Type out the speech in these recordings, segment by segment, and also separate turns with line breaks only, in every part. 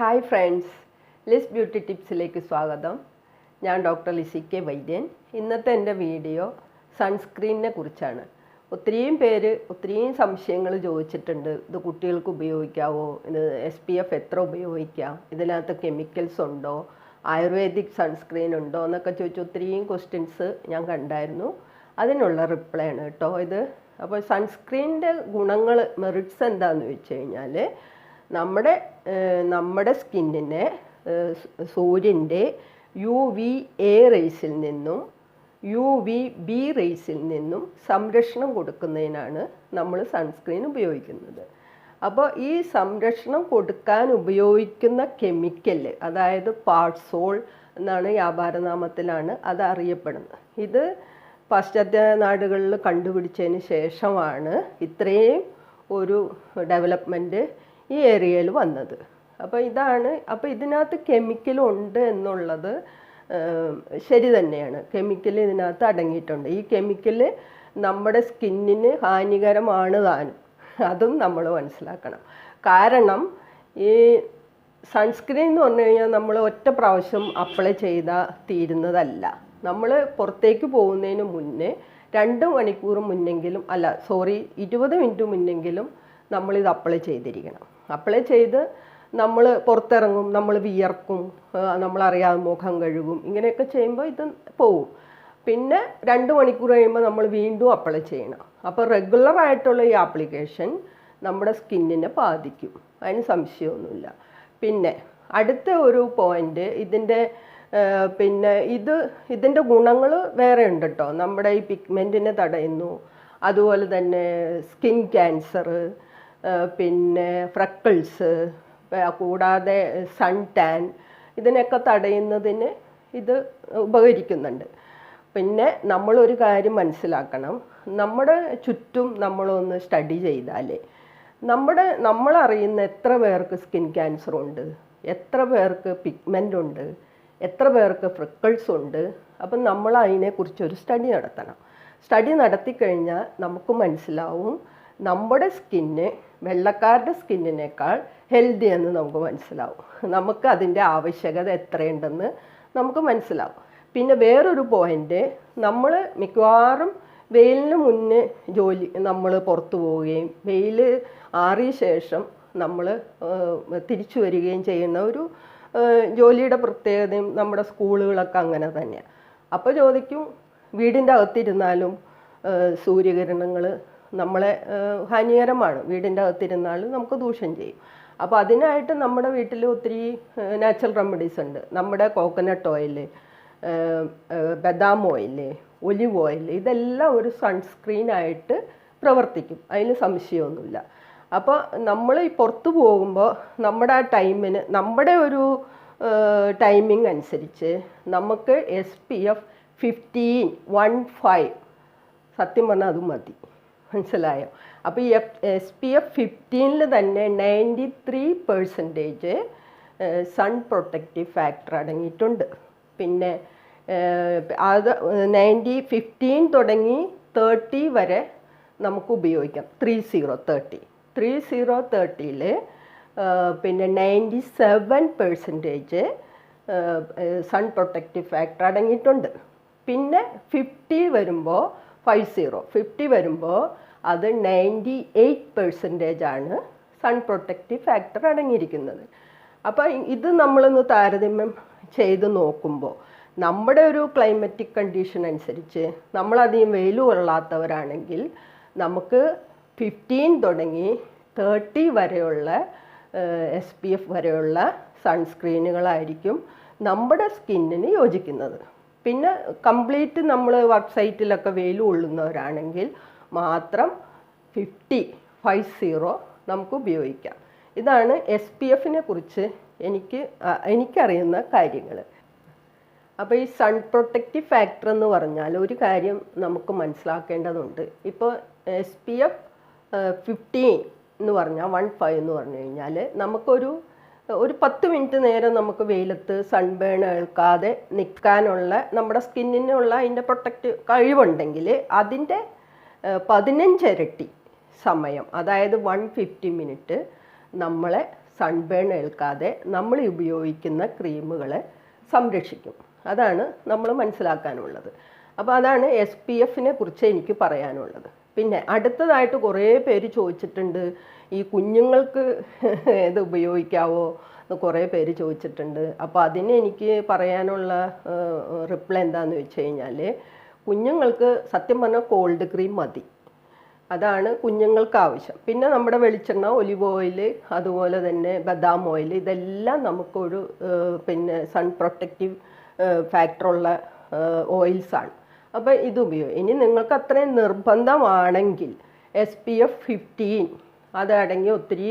Hi friends, Liz beauty ടിപ്സിലേക്ക് സ്വാഗതം. ഞാൻ doctor Lissy K വൈദ്യൻ. ഇന്നത്തെ എൻ്റെ വീഡിയോ സൺസ്ക്രീനിനെ കുറിച്ചാണ്. ഒത്തിരിയും സംശയങ്ങൾ ചോദിച്ചിട്ടുണ്ട്. ഇത് കുട്ടികൾക്ക് ഉപയോഗിക്കാവോ, ഇത് SPF എത്ര ഉപയോഗിക്കാം, ഇതിനകത്ത് കെമിക്കൽസ് ഉണ്ടോ, ആയുർവേദിക് സൺസ്ക്രീൻ ഉണ്ടോ എന്നൊക്കെ ചോദിച്ച് ഒത്തിരിയും ക്വസ്റ്റ്യൻസ് ഞാൻ കണ്ടായിരുന്നു. അതിനുള്ള റിപ്ലൈ ആണ് കേട്ടോ ഇത്. അപ്പോൾ സൺസ്ക്രീനിൻ്റെ ഗുണങ്ങൾ, മെറിറ്റ്സ് എന്താണെന്ന് വെച്ച് കഴിഞ്ഞാൽ, നമ്മുടെ സ്കിന്നിനെ സൂര്യൻ്റെ UVA റേസിൽ നിന്നും UVB റേസിൽ നിന്നും സംരക്ഷണം കൊടുക്കുന്നതിനാണ് നമ്മൾ സൺസ്ക്രീൻ ഉപയോഗിക്കുന്നത്. അപ്പോൾ ഈ സംരക്ഷണം കൊടുക്കാൻ ഉപയോഗിക്കുന്ന കെമിക്കൽ, അതായത് പാർട്സോൾ എന്നാണ്, വ്യാപാരനാമത്തിലാണ് അത് അറിയപ്പെടുന്നത്. ഇത് പാശ്ചാത്യ നാടുകളിൽ കണ്ടുപിടിച്ചതിന് ശേഷമാണ് ഇത്രയും ഒരു ഡെവലപ്മെൻറ്റ് ഈ ഏരിയയിൽ വന്നത്. അപ്പോൾ ഇതിനകത്ത് കെമിക്കലുണ്ട് എന്നുള്ളത് ശരി തന്നെയാണ്. കെമിക്കൽ ഇതിനകത്ത് അടങ്ങിയിട്ടുണ്ട്. ഈ കെമിക്കൽ നമ്മുടെ സ്കിന്നിന് ഹാനികരമാണ് താനും, അതും നമ്മൾ മനസ്സിലാക്കണം. കാരണം ഈ സൺസ്ക്രീൻ എന്ന് പറഞ്ഞു കഴിഞ്ഞാൽ നമ്മൾ ഒറ്റ പ്രാവശ്യം അപ്ലൈ ചെയ്താൽ തീരുന്നതല്ല. നമ്മൾ പുറത്തേക്ക് പോകുന്നതിന് മുന്നേ 2 മണിക്കൂർ മുന്നെങ്കിലും, 20 മിനിറ്റ് മുന്നെങ്കിലും നമ്മളിത് അപ്ലൈ ചെയ്തിരിക്കണം. അപ്ലൈ ചെയ്ത് നമ്മൾ പുറത്തിറങ്ങും, നമ്മൾ വിയർക്കും, നമ്മളറിയാതെ മുഖം കഴുകും, ഇങ്ങനെയൊക്കെ ചെയ്യുമ്പോൾ ഇത് പോവും. പിന്നെ 2 മണിക്കൂർ കഴിയുമ്പോൾ നമ്മൾ വീണ്ടും അപ്ലൈ ചെയ്യണം. അപ്പോൾ റെഗുലറായിട്ടുള്ള ഈ ആപ്ലിക്കേഷൻ നമ്മുടെ സ്കിന്നിനെ ബാധിക്കും, അതിന് സംശയമൊന്നുമില്ല. പിന്നെ അടുത്ത ഒരു പോയിൻ്റ്, ഇതിൻ്റെ ഗുണങ്ങൾ വേറെ ഉണ്ട് കേട്ടോ. നമ്മുടെ ഈ പിഗ്മെൻറ്റിനെ തടയുന്നു, അതുപോലെ തന്നെ സ്കിൻ ക്യാൻസർ, പിന്നെ ഫ്രക്കിൾസ്, കൂടാതെ സൺ ടാൻ, ഇതിനൊക്കെ തടയുന്നതിന് ഇത് ഉപകരിക്കുന്നുണ്ട്. പിന്നെ നമ്മളൊരു കാര്യം മനസ്സിലാക്കണം, നമ്മുടെ ചുറ്റും നമ്മളൊന്ന് സ്റ്റഡി ചെയ്താലേ നമ്മളറിയുന്ന എത്ര പേർക്ക് സ്കിൻ ക്യാൻസർ ഉണ്ട്, എത്ര പേർക്ക് പിഗ്മെൻ്റ് ഉണ്ട്, എത്ര പേർക്ക് ഫ്രിക്കിൾസ് ഉണ്ട്. അപ്പം നമ്മൾ അതിനെക്കുറിച്ചൊരു സ്റ്റഡി നടത്തണം. സ്റ്റഡി നടത്തിക്കഴിഞ്ഞാൽ നമുക്ക് മനസ്സിലാവും നമ്മുടെ സ്കിന്ന് വെള്ളക്കാരുടെ സ്കിന്നിനേക്കാൾ ഹെൽത്തി എന്ന് നമുക്ക് മനസ്സിലാവും. നമുക്ക് അതിൻ്റെ ആവശ്യകത എത്രയുണ്ടെന്ന് നമുക്ക് മനസ്സിലാവും. പിന്നെ വേറൊരു പോയിൻ്റ്, നമ്മൾ മിക്കവാറും വെയിലിന് മുന്നേ നമ്മൾ പുറത്തു പോവുകയും വെയിൽ ആറിയ ശേഷം നമ്മൾ തിരിച്ചു വരികയും ചെയ്യുന്ന ഒരു ജോലിയുടെ പ്രത്യേകതയും നമ്മുടെ സ്കൂളുകളൊക്കെ അങ്ങനെ തന്നെയാണ്. അപ്പോൾ ചോദിക്കും, വീടിൻ്റെ അകത്തിരുന്നാലും സൂര്യകിരണങ്ങൾ നമ്മളെ ഹാനികരമാണ്, വീടിൻ്റെ അകത്തിരുന്നാലും നമുക്ക് ദൂഷ്യം ചെയ്യും. അപ്പോൾ അതിനായിട്ട് നമ്മുടെ വീട്ടിൽ ഒത്തിരി നാച്ചുറൽ റെമഡീസ് ഉണ്ട്. നമ്മുടെ കോക്കനട്ട് ഓയിൽ, ബദാം ഓയിൽ, ഒലിവ് ഓയിൽ, ഇതെല്ലാം ഒരു സൺസ്ക്രീനായിട്ട് പ്രവർത്തിക്കും, അതിന് സംശയമൊന്നുമില്ല. അപ്പോൾ നമ്മൾ ഈ പുറത്തു പോകുമ്പോൾ നമ്മുടെ ആ ടൈമിന്, നമ്മുടെ ഒരു ടൈമിംഗ് അനുസരിച്ച് നമുക്ക് SPF 15 സത്യം പറഞ്ഞാൽ അത് മതി, മനസ്സിലായോ? അപ്പോൾ ഈ SPF 15 തന്നെ 93% സൺ പ്രൊട്ടക്റ്റീവ് ഫാക്ടർ അടങ്ങിയിട്ടുണ്ട്. പിന്നെ അത് 15 തുടങ്ങി 30 വരെ നമുക്ക് ഉപയോഗിക്കാം. 30-30ൽ പിന്നെ 97% സൺ പ്രൊട്ടക്റ്റീവ് ഫാക്ടർ അടങ്ങിയിട്ടുണ്ട്. പിന്നെ 50 വരുമ്പോൾ അത് 98% ആണ് സൺ പ്രൊട്ടക്റ്റീവ് ഫാക്ടർ അടങ്ങിയിരിക്കുന്നത്. അപ്പോൾ ഇത് നമ്മളൊന്ന് താരതമ്യം ചെയ്ത് നോക്കുമ്പോൾ നമ്മുടെ ഒരു ക്ലൈമറ്റിക് കണ്ടീഷൻ അനുസരിച്ച്, നമ്മളധികം വെയിൽ കൊള്ളാത്തവരാണെങ്കിൽ നമുക്ക് 15 തുടങ്ങി 30 വരെയുള്ള SPF വരെയുള്ള സൺസ്ക്രീനുകളായിരിക്കും നമ്മുടെ സ്കിന്നിന് യോജിക്കുന്നത്. പിന്നെ കംപ്ലീറ്റ് നമ്മൾ വർക്ക് സൈറ്റിലൊക്കെ വെയിൽ കൊള്ളുന്നവരാണെങ്കിൽ മാത്രം 50 നമുക്ക് ഉപയോഗിക്കാം. ഇതാണ് SPFനെ കുറിച്ച് എനിക്കറിയുന്ന കാര്യങ്ങൾ. അപ്പോൾ ഈ സൺ പ്രൊട്ടക്റ്റീവ് ഫാക്ടർ എന്ന് പറഞ്ഞാൽ ഒരു കാര്യം നമുക്ക് മനസ്സിലാക്കേണ്ടതുണ്ട്. ഇപ്പോൾ SPF 15 എന്ന് പറഞ്ഞാൽ 15 എന്ന് പറഞ്ഞു കഴിഞ്ഞാൽ നമുക്കൊരു 10 മിനിറ്റ് നേരം നമുക്ക് വെയിലത്ത് സൺബേൺ ഏൽക്കാതെ നിൽക്കാനുള്ള നമ്മുടെ സ്കിന്നിനുള്ള അതിൻ്റെ പ്രൊട്ടക്റ്റീവ് കഴിവുണ്ടെങ്കിൽ അതിൻ്റെ 15 ഇരട്ടി സമയം, അതായത് 150 മിനിറ്റ് നമ്മളെ സൺബേൺ ഏൽക്കാതെ നമ്മൾ ഉപയോഗിക്കുന്ന ക്രീമുകളെ സംരക്ഷിക്കും. അതാണ് നമ്മൾ മനസ്സിലാക്കാനുള്ളത്. അപ്പോൾ അതാണ് SPFനെ കുറിച്ച് എനിക്ക് പറയാനുള്ളത്. പിന്നെ അടുത്തതായിട്ട് കുറേ പേര് ചോദിച്ചിട്ടുണ്ട്, ഈ കുഞ്ഞുങ്ങൾക്ക് ഇത് ഉപയോഗിക്കാവോ എന്ന് കുറേ പേര് ചോദിച്ചിട്ടുണ്ട്. അപ്പോൾ അതിന് എനിക്ക് പറയാനുള്ള റിപ്ലൈ എന്താണെന്ന് വെച്ച് കഴിഞ്ഞാൽ, കുഞ്ഞുങ്ങൾക്ക് സത്യം പറഞ്ഞാൽ കോൾഡ് ക്രീം മതി. അതാണ് കുഞ്ഞുങ്ങൾക്ക് ആവശ്യം. പിന്നെ നമ്മുടെ വെളിച്ചെണ്ണ, ഒലിവ് ഓയിൽ, അതുപോലെ തന്നെ ബദാം ഓയിൽ, ഇതെല്ലാം നമുക്കൊരു പിന്നെ സൺ പ്രൊട്ടക്റ്റീവ് ഫാക്ടറുള്ള ഓയിൽസാണ്. അപ്പോൾ ഇത് ഉപയോഗിക്കും. ഇനി നിങ്ങൾക്ക് അത്രയും നിർബന്ധമാണെങ്കിൽ SPF 15 അതടങ്ങി ഒത്തിരി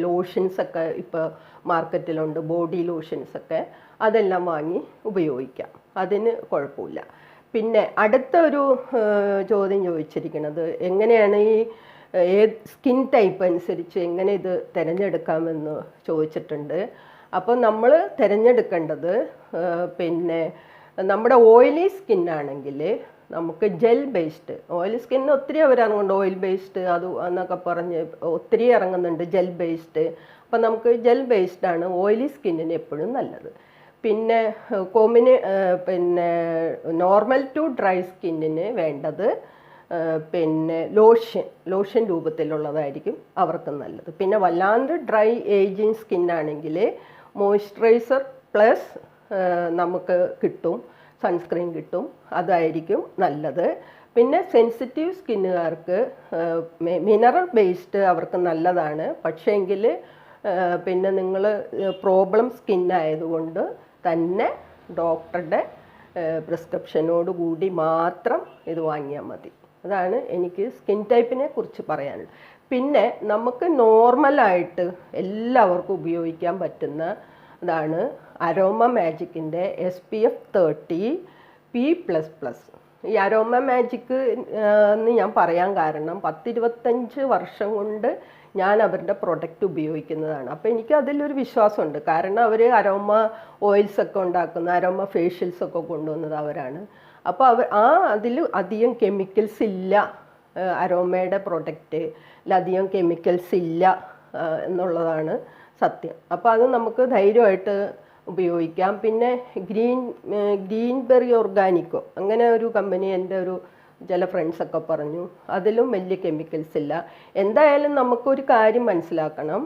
ലോഷൻസൊക്കെ ഇപ്പോൾ മാർക്കറ്റിലുണ്ട്, ബോഡി ലോഷൻസൊക്കെ, അതെല്ലാം വാങ്ങി ഉപയോഗിക്കാം, അതിന് കുഴപ്പമില്ല. പിന്നെ അടുത്ത ഒരു ചോദ്യം ചോദിച്ചിരിക്കുന്നത്, എങ്ങനെയാണ് ഈ സ്കിൻ ടൈപ്പ് അനുസരിച്ച് എങ്ങനെ ഇത് തിരഞ്ഞെടുക്കാമെന്ന് ചോദിച്ചിട്ടുണ്ട്. അപ്പോൾ നമ്മൾ തിരഞ്ഞെടുക്കേണ്ടത് പിന്നെ നമ്മുടെ ഓയിലി സ്കിന്നാണെങ്കിൽ നമുക്ക് ജെൽ ബേസ്ഡ്, ഓയിൽ സ്കിന്നിന് ഒത്തിരി അവരിറങ്ങുന്നുണ്ട്, ഓയിൽ ബേസ്ഡ് അത് എന്നൊക്കെ പറഞ്ഞ് ഒത്തിരി ഇറങ്ങുന്നുണ്ട്, ജെൽ ബേസ്ഡ്. അപ്പം നമുക്ക് ജെൽ ബേസ്ഡാണ് ഓയിലി സ്കിന്നിന് എപ്പോഴും നല്ലത്. പിന്നെ പിന്നെ നോർമൽ ടു ഡ്രൈ സ്കിന്നിന് വേണ്ടത് പിന്നെ ലോഷൻ രൂപത്തിലുള്ളതായിരിക്കും അവർക്ക് നല്ലത്. പിന്നെ വല്ലാണ്ട് ഡ്രൈ ഏജിങ് സ്കിന്നാണെങ്കിൽ മോയ്സ്ചറൈസർ പ്ലസ് നമുക്ക് കിട്ടും, സൺസ്ക്രീൻ കിട്ടും, അതായിരിക്കും നല്ലത്. പിന്നെ സെൻസിറ്റീവ് സ്കിന്നുകാർക്ക് മിനറൽ ബേസ്ഡ് അവർക്ക് നല്ലതാണ്. പക്ഷേങ്കിൽ പിന്നെ നിങ്ങൾ പ്രോബ്ലം സ്കിന്നായതുകൊണ്ട് തന്നെ ഡോക്ടറുടെ പ്രിസ്ക്രിപ്ഷനോട് കൂടി മാത്രം ഇത് വാങ്ങിയാൽ മതി. അതാണ് എനിക്ക് സ്കിൻ ടൈപ്പിനെ കുറിച്ച് പറയാനുള്ളത്. പിന്നെ നമുക്ക് നോർമലായിട്ട് എല്ലാവർക്കും ഉപയോഗിക്കാൻ പറ്റുന്ന ഇതാണ് അരോമ മാജിക്കിൻ്റെ SPF 30 P++. ഈ അരോമ മാജിക്ക് എന്ന് ഞാൻ പറയാൻ കാരണം 10-25 വർഷം കൊണ്ട് ഞാൻ അവരുടെ പ്രൊഡക്റ്റ് ഉപയോഗിക്കുന്നതാണ്. അപ്പോൾ എനിക്ക് അതിലൊരു വിശ്വാസമുണ്ട്. കാരണം അവർ അരോമ ഓയിൽസൊക്കെ ഉണ്ടാക്കുന്ന, അരോമ ഫേഷ്യൽസൊക്കെ കൊണ്ടുവന്നത് അവരാണ്. അപ്പോൾ അതിൽ അധികം കെമിക്കൽസ് ഇല്ല, അരോമയുടെ പ്രൊഡക്റ്റിലധികം കെമിക്കൽസ് ഇല്ല എന്നുള്ളതാണ് സത്യം. അപ്പോൾ അത് നമുക്ക് ധൈര്യമായിട്ട് ഉപയോഗിക്കാം. പിന്നെ ഗ്രീൻബെറി ഓർഗാനിക്കോ അങ്ങനെ ഒരു കമ്പനി എൻ്റെ ഒരു ചില ഫ്രണ്ട്സൊക്കെ പറഞ്ഞു, അതിലും വലിയ കെമിക്കൽസ് ഇല്ല. എന്തായാലും നമുക്കൊരു കാര്യം മനസ്സിലാക്കണം,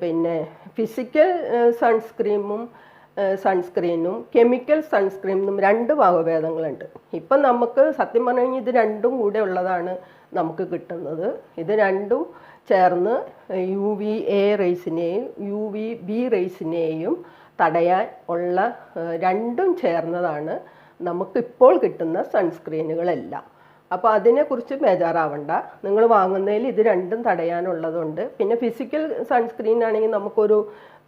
പിന്നെ ഫിസിക്കൽ സൺസ്ക്രീനും കെമിക്കൽ സൺസ്ക്രീനും 2 വകഭേദങ്ങളുണ്ട്. ഇപ്പം നമുക്ക് സത്യം പറഞ്ഞു കഴിഞ്ഞാൽ ഇത് രണ്ടും കൂടെ ഉള്ളതാണ് നമുക്ക് കിട്ടുന്നത്. ഇത് രണ്ടും ചേർന്ന് UVA റേസിനെയും UVB റേസിനെയും തടയാൻ ഉള്ള രണ്ടും ചേർന്നതാണ് നമുക്കിപ്പോൾ കിട്ടുന്ന സൺസ്ക്രീനുകളെല്ലാം. അപ്പോൾ അതിനെക്കുറിച്ച് ബേജാറാവണ്ട, നിങ്ങൾ വാങ്ങുന്നതിൽ ഇത് രണ്ടും തടയാനുള്ളതുണ്ട്. പിന്നെ ഫിസിക്കൽ സൺസ്ക്രീൻ ആണെങ്കിൽ നമുക്കൊരു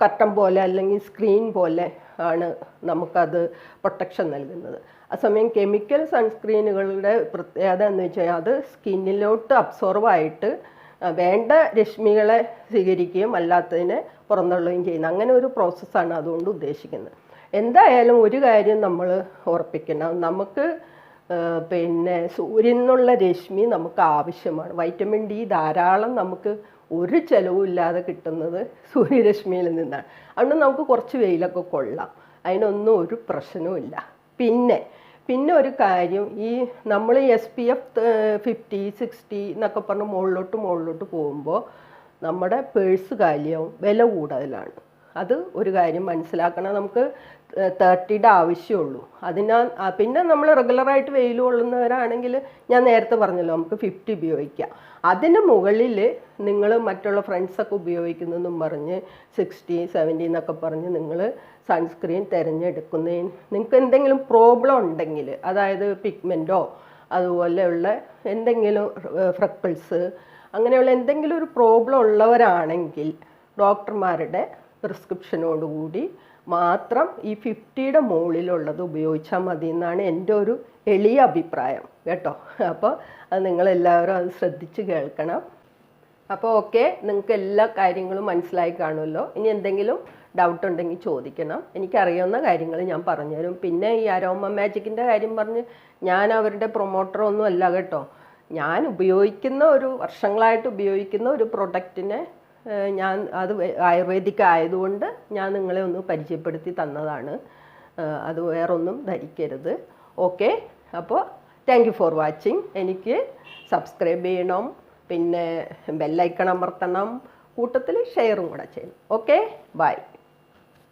കട്ടൻ പോലെ അല്ലെങ്കിൽ സ്ക്രീൻ പോലെ ആണ് നമുക്കത് പ്രൊട്ടക്ഷൻ നൽകുന്നത്. അതേസമയം കെമിക്കൽ സൺസ്ക്രീനുകളുടെ പ്രത്യേകത എന്ന് വെച്ചാൽ അത് സ്കിന്നിലോട്ട് അബ്സോർവായിട്ട് വേണ്ട രശ്മികളെ സ്വീകരിക്കുകയും അല്ലാത്തതിനെ പുറന്തള്ളുകയും ചെയ്യുന്ന അങ്ങനെ ഒരു പ്രോസസ്സാണ് അതുകൊണ്ട് ഉദ്ദേശിക്കുന്നത്. എന്തായാലും ഒരു കാര്യം നമ്മൾ ഉറപ്പിക്കണം, നമുക്ക് പിന്നെ സൂര്യനിൽ നിന്നുള്ള രശ്മി നമുക്ക് ആവശ്യമാണ്. വൈറ്റമിൻ ഡി ധാരാളം നമുക്ക് ഒരു ചിലവുമില്ലാതെ കിട്ടുന്നത് സൂര്യരശ്മിയിൽ നിന്നാണ്. അതുകൊണ്ട് നമുക്ക് കുറച്ച് വെയിലൊക്കെ കൊള്ളാം, അതിനൊന്നും ഒരു പ്രശ്നവുമില്ല. പിന്നെ ഒരു കാര്യം, ഈ നമ്മൾ SPF 50, 60 എന്നൊക്കെ പറഞ്ഞ് മുകളിലോട്ട് പോകുമ്പോൾ നമ്മുടെ പേഴ്സ് കാലിയാവും, വില കൂടുതലാണ്. അത് ഒരു കാര്യം മനസ്സിലാക്കണം. നമുക്ക് 30യുടെ ആവശ്യമുള്ളൂ. പിന്നെ നമ്മൾ റെഗുലറായിട്ട് വെയിൽ കൊള്ളുന്നവരാണെങ്കിൽ ഞാൻ നേരത്തെ പറഞ്ഞല്ലോ, നമുക്ക് 50 ഉപയോഗിക്കാം. അതിന് മുകളിൽ നിങ്ങൾ മറ്റുള്ള ഫ്രണ്ട്സൊക്കെ ഉപയോഗിക്കുന്നതെന്നും പറഞ്ഞ് 60, 70 എന്നൊക്കെ പറഞ്ഞ് നിങ്ങൾ സൺസ്ക്രീൻ തിരഞ്ഞെടുക്കുന്നതിന് നിങ്ങൾക്ക് എന്തെങ്കിലും പ്രോബ്ലം ഉണ്ടെങ്കിൽ, അതായത് പിഗ്മെൻറ്റോ അതുപോലെയുള്ള എന്തെങ്കിലും ഫ്രക്കിൾസ് അങ്ങനെയുള്ള എന്തെങ്കിലും ഒരു പ്രോബ്ലം ഉള്ളവരാണെങ്കിൽ ഡോക്ടർമാരുടെ പ്രിസ്ക്രിപ്ഷനോടുകൂടി മാത്രം ഈ 50യുടെ മുകളിലുള്ളത് ഉപയോഗിച്ചാൽ മതി എന്നാണ് എൻ്റെ ഒരു എളിയ അഭിപ്രായം കേട്ടോ. അപ്പോൾ അത് നിങ്ങളെല്ലാവരും അത് ശ്രദ്ധിച്ച് കേൾക്കണം. അപ്പോൾ ഓക്കെ, നിങ്ങൾക്ക് എല്ലാ കാര്യങ്ങളും മനസ്സിലായി കാണുമല്ലോ. ഇനി എന്തെങ്കിലും ഡൗട്ട് ഉണ്ടെങ്കിൽ ചോദിക്കണം, എനിക്കറിയാവുന്ന കാര്യങ്ങൾ ഞാൻ പറഞ്ഞുതരും. പിന്നെ ഈ അരോമ മാജിക്കിൻ്റെ കാര്യം പറഞ്ഞ് ഞാൻ അവരുടെ പ്രൊമോട്ടറൊന്നും അല്ല കേട്ടോ. ഞാൻ വർഷങ്ങളായിട്ട് ഉപയോഗിക്കുന്ന ഒരു പ്രൊഡക്റ്റിനെ ഞാൻ അത് ആയുർവേദിക് ആയതുകൊണ്ട് ഞാൻ നിങ്ങളെ ഒന്ന് പരിചയപ്പെടുത്തി തന്നതാണ്. അത് വേറൊന്നും ധരിക്കരുത്. ഓക്കെ, അപ്പോൾ താങ്ക് യു ഫോർ വാച്ചിങ്. എനിക്ക് സബ്സ്ക്രൈബ് ചെയ്യണം, പിന്നെ ബെല്ലൈക്കൺ അമർത്തണം, കൂട്ടത്തിൽ ഷെയറും കൂടെ ചെയ്യണം. Okay, by.